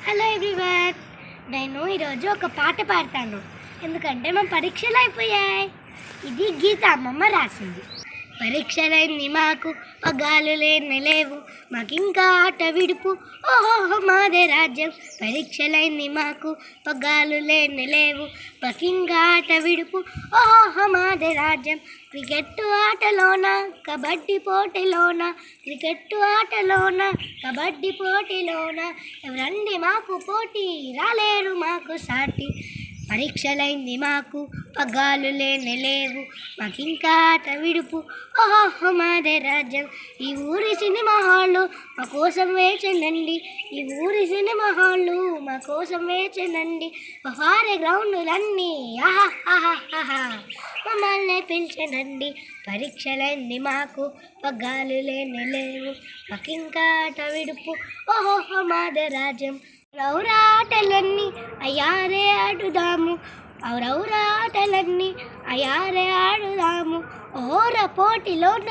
Hello everyone, నేను ఈరోజు ఒక పాట పాడతాను. ఎందుకంటే మా పరీక్షలు అయిపోయాయి. ఇది గీత అమ్మమ్మ రాసింది. పరీక్షలైంది మాకు, పగ్గాలు లేని లేవు, మాకింకా ఆట విడుపు, ఓహో మాదే రాజ్యం. పరీక్షలైంది మాకు, పగ్గాలు లేని లేవు, మాకింకా ఆట విడుపు, ఓహో మాదే రాజ్యం. క్రికెట్ ఆటలోన, కబడ్డీ పోటీలోన, క్రికెట్ ఆటలోన, కబడ్డీ పోటీలోన, ఎవరండి మాకు పోటీ, రాలేరు మాకు సాటి. పరీక్షలైంది మాకు, పగ్గాలు లేని లేవు, మాకింకా ఆట విడుపు, ఓహో మాదే రాజ్యం. ఈ ఊరి సినిమా హాళ్ళు మా కోసం వేచనండి, ఈ ఊరి సినిమా హాళ్ళు మా కోసం వేచనండి, పారే గ్రౌండులన్నీ ఆహాహాహా మమ్మల్ని పిలిచనండి. పరీక్షలైంది మాకు, పగ్గాలు లేని లేవు, మాకింకా ఆట విడుపు, ఓహో మాదే రాజ్యం. రౌరాటలన్నీ అయ్యారే ఆడుదాము, రౌరాటలన్నీ అయ్యారే ఆడుదాము, ఓర పోటీలోన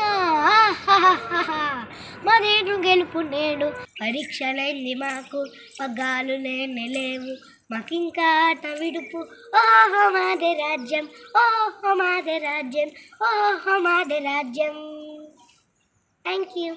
మరేను గెలుపు నేడు. పరీక్షలైంది మాకు, పగ్గాలు లేని లేవు, మాకింకా ఆట విడుపు, ఓహో మాదే రాజ్యం, ఓహో మాదే రాజ్యం, ఓహో మాదే రాజ్యం. Thank you.